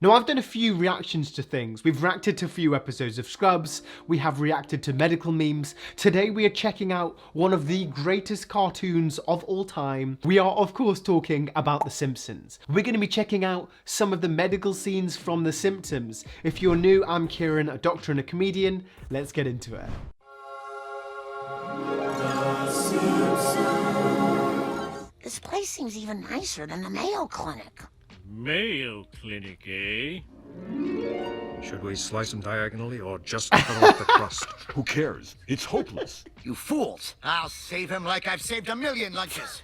Now, I've done a few reactions to things. We've reacted to a few episodes of Scrubs. We have reacted to medical memes. Today, we are checking out one of the greatest cartoons of all time. We are, of course, talking about The Simpsons. We're going to be checking out some of the medical scenes from The Simpsons. If you're new, I'm Kiran, a doctor and a comedian. Let's get into it. This place seems even nicer than the Mayo Clinic. Mayo Clinic, eh? Should we slice them diagonally or just cut off the crust? Who cares? It's hopeless. You fools! I'll save him like I've saved a million lunches.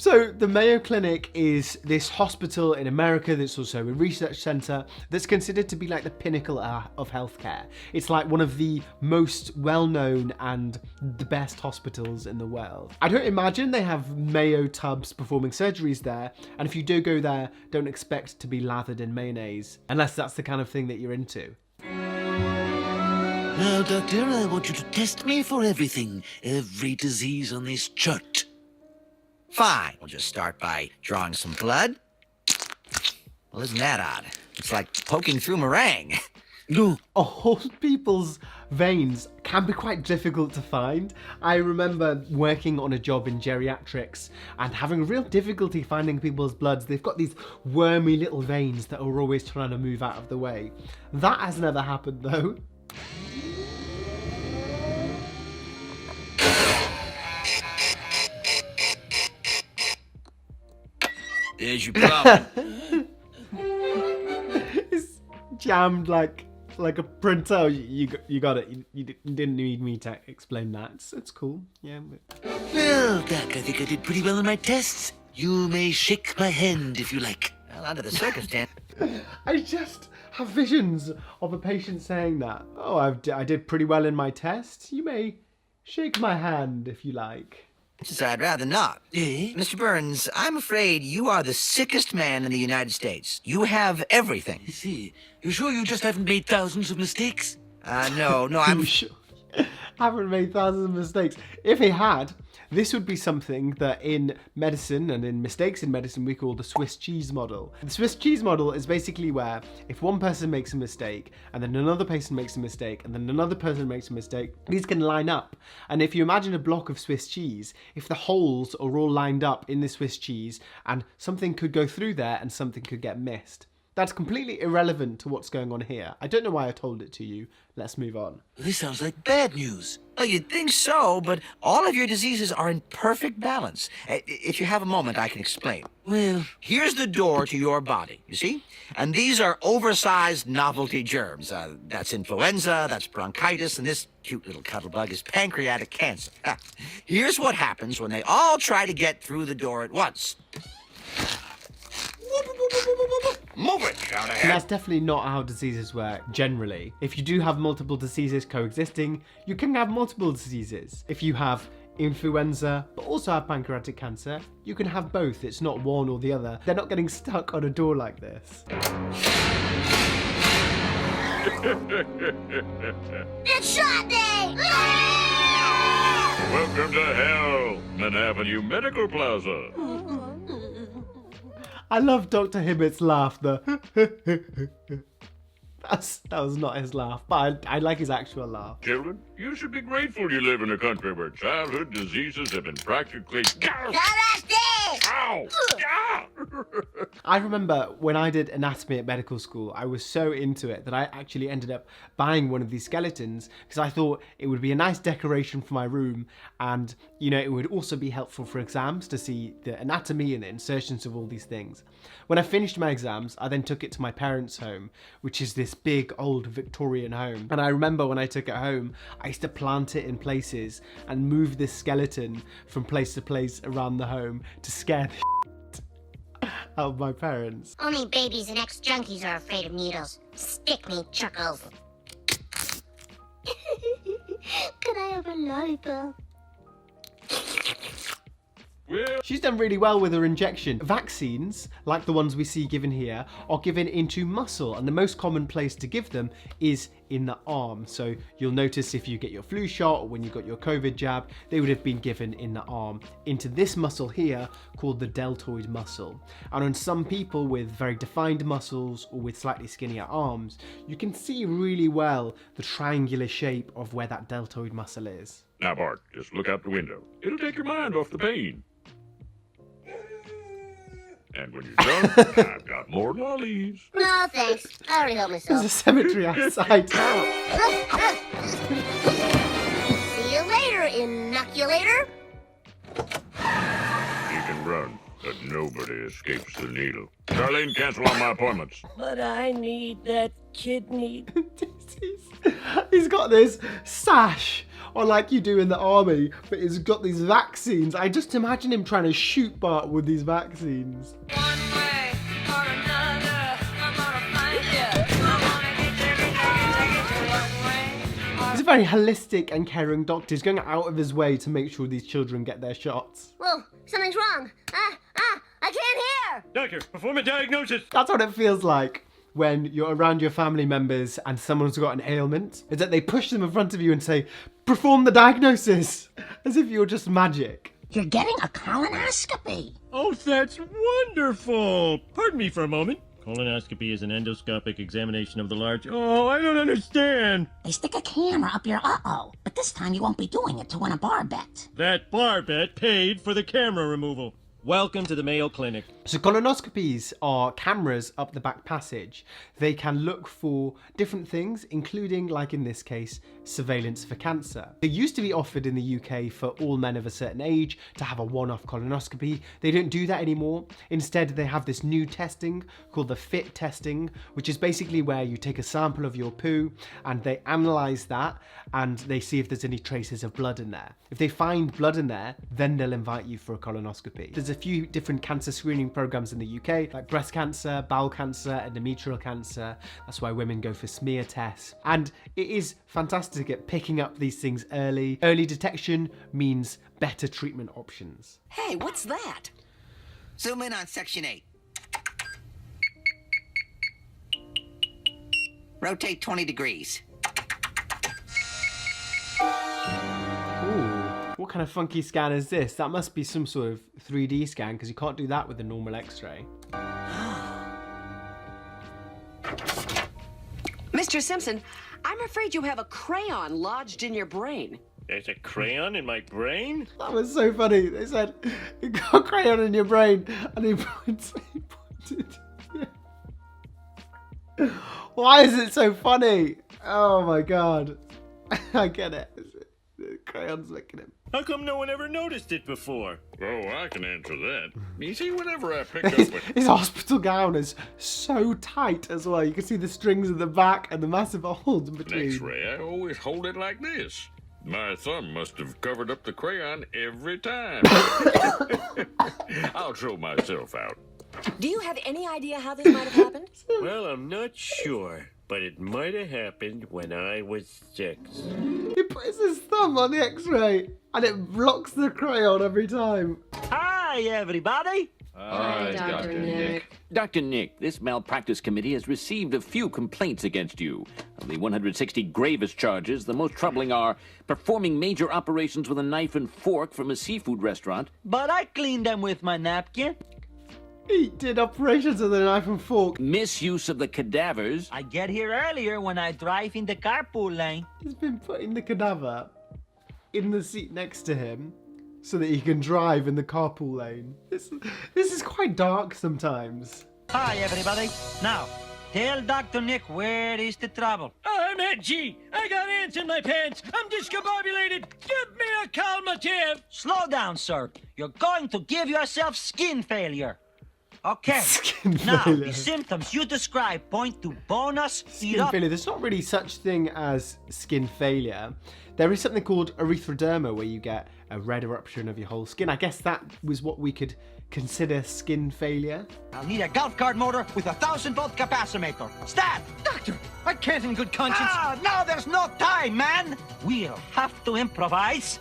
So the Mayo Clinic is this hospital in America that's also a research centre that's considered to be like the pinnacle of healthcare. It's like one of the most well-known and the best hospitals in the world. I don't imagine they have Mayo tubs performing surgeries there, and if you do go there, don't expect to be lathered in mayonnaise, unless that's the kind of thing that you're into. Now, Doctor, I want you to test me for everything. Every disease on this chart. Fine. We'll just start by drawing some blood. Well, isn't that odd? It's like poking through meringue. No. All people's veins can be quite difficult to find. I remember working on a job in geriatrics and having real difficulty finding people's bloods. They've got these wormy little veins that are always trying to move out of the way. That has never happened though. There's your problem. It's jammed like a printer. You got it. You didn't need me to explain that. It's cool. Yeah. Well, Doc, I think I did pretty well on my tests. You may shake my hand if you like. Well, under the circumstance. I just have visions of a patient saying that. Oh, I did pretty well in my test. You may shake my hand if you like. I'd rather not. Eh? Mr. Burns, I'm afraid you are the sickest man in the United States. You have everything. I see. You sure you just haven't made thousands of mistakes? No, I'm... Sure. Haven't made thousands of mistakes. If he had, this would be something that in medicine and in mistakes in medicine we call the Swiss cheese model. The Swiss cheese model is basically where if one person makes a mistake and then another person makes a mistake and then another person makes a mistake, these can line up. And if you imagine a block of Swiss cheese, if the holes are all lined up in the Swiss cheese and something could go through there and something could get missed. That's completely irrelevant to what's going on here. I don't know why I told it to you. Let's move on. This sounds like bad news. Well, you'd think so, but all of your diseases are in perfect balance. If you have a moment, I can explain. Well, Here's the door to your body, you see? And these are oversized novelty germs. That's influenza, that's bronchitis, and this cute little cuddle bug is pancreatic cancer. Here's what happens when they all try to get through the door at once. Move it, down And ahead. that's definitely not how diseases work, generally. If you do have multiple diseases coexisting, you can have multiple diseases. If you have influenza, but also have pancreatic cancer, you can have both. It's not one or the other. They're not getting stuck on a door like this. It's shot day! Welcome to hell, Avenue Medical Plaza. I love Dr. Hibbert's laugh, that was not his laugh, but I like his actual laugh. Children, you should be grateful you live in a country where childhood diseases have been practically... Ow! Ah! I remember when I did anatomy at medical school, I was so into it that I actually ended up buying one of these skeletons because I thought it would be a nice decoration for my room and, you know, it would also be helpful for exams to see the anatomy and the insertions of all these things. When I finished my exams, I then took it to my parents' home, which is this big old Victorian home. And I remember when I took it home, I used to plant it in places and move this skeleton from place to place around the home to scare the out of my parents. Only babies and ex-junkies are afraid of needles. Stick me, chuckles. Can I have a lollipop? Well, She's done really well with her injection. Vaccines, like the ones we see given here, are given into muscle, and the most common place to give them is in the arm. So you'll notice if you get your flu shot or when you got your COVID jab, they would have been given in the arm, into this muscle here called the deltoid muscle. And on some people with very defined muscles or with slightly skinnier arms, you can see really well the triangular shape of where that deltoid muscle is. now, Bart, just look out the window. It'll take your mind off the pain. And when you're done, I've got more lollies. No, thanks. I already helped There's a myself. cemetery outside. See you later, inoculator. You can run, but nobody escapes the needle. Charlene, cancel all my appointments. But I need that kidney. He's got this sash, or like you do in the army, but he's got these vaccines. I just imagine him trying to shoot Bart with these vaccines. One way or another, I'm gonna find you. I'm gonna get you every time I get you one way. He's a very holistic and caring doctor. He's going out of his way to make sure these children get their shots. Whoa, something's wrong. I can't hear. Doctor, perform a diagnosis. That's what it feels like when you're around your family members and someone's got an ailment, is that they push them in front of you and say, perform the diagnosis, as if you're just magic. You're getting a colonoscopy. Oh, that's wonderful! Pardon me for a moment. Colonoscopy is an endoscopic examination of the large... Oh, I don't understand! They stick a camera up your uh-oh, but this time you won't be doing it to win a bar bet. That bar bet paid for the camera removal. Welcome to the Mayo Clinic. So colonoscopies are cameras up the back passage. They can look for different things, including, like in this case, surveillance for cancer. They used to be offered in the UK for all men of a certain age to have a one-off colonoscopy. They don't do that anymore. Instead, they have this new testing called the FIT testing, which is basically where you take a sample of your poo and they analyze that and they see if there's any traces of blood in there. If they find blood in there, then they'll invite you for a colonoscopy. There's a few different cancer screening programs in the UK, like breast cancer, bowel cancer, endometrial cancer. That's why women go for smear tests. And it is fantastic at picking up these things early. Early detection means better treatment options. Hey, what's that? Zoom in on section 8. Rotate 20 degrees. What kind of funky scan is this? That must be some sort of 3D scan because you can't do that with a normal X-ray. Mr. Simpson, I'm afraid you have a crayon lodged in your brain. There's a crayon in my brain? That was so funny. They said, you got a crayon in your brain, and he pointed. Why is it so funny? Oh my god. I get it. The crayon's licking him. How come no one ever noticed it before? Oh, I can answer that. You see, whenever I pick up with... His hospital gown is so tight as well. You can see the strings at the back and the massive holes in an between. X-ray, I always hold it like this. My thumb must have covered up the crayon every time. I'll show myself out. Do you have any idea how this might have happened? Well, I'm not sure, but it might have happened when I was 6. He puts his thumb on the X-ray and it blocks the crayon every time. Hi, everybody. Hi, Dr. Nick. Dr. Nick, this malpractice committee has received a few complaints against you. Of the 160 gravest charges, the most troubling are performing major operations with a knife and fork from a seafood restaurant. But I cleaned them with my napkin. He did operations with a knife and fork. Misuse of the cadavers. I get here earlier when I drive in the carpool lane. He's been putting the cadaver in the seat next to him so that he can drive in the carpool lane. This is quite dark sometimes. Hi, everybody. Now, tell Dr. Nick where is the trouble. I'm edgy. I got ants in my pants. I'm discombobulated. Give me a calmative. Slow down, sir. You're going to give yourself skin failure. Okay. Skin now, failure. the symptoms you describe point to bonus Skin failure. There's not really such thing as skin failure. There is something called erythroderma where you get a red eruption of your whole skin. I guess that was what we could consider skin failure. I'll need a golf cart motor with a 1,000-volt capacitor. Start! Doctor, I can't in good conscience. Now there's no time, man. We'll have to improvise.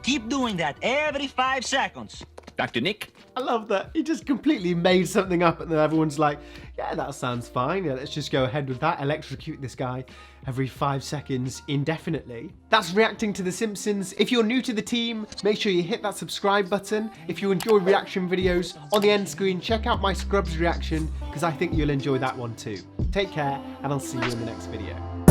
Keep doing that every 5 seconds. Dr. Nick? I love that. He just completely made something up and then everyone's like, yeah, that sounds fine. Yeah, let's just go ahead with that. Electrocute this guy every 5 seconds indefinitely. That's reacting to The Simpsons. If you're new to the team, make sure you hit that subscribe button. If you enjoy reaction videos on the end screen, check out my Scrubs reaction because I think you'll enjoy that one too. Take care and I'll see you in the next video.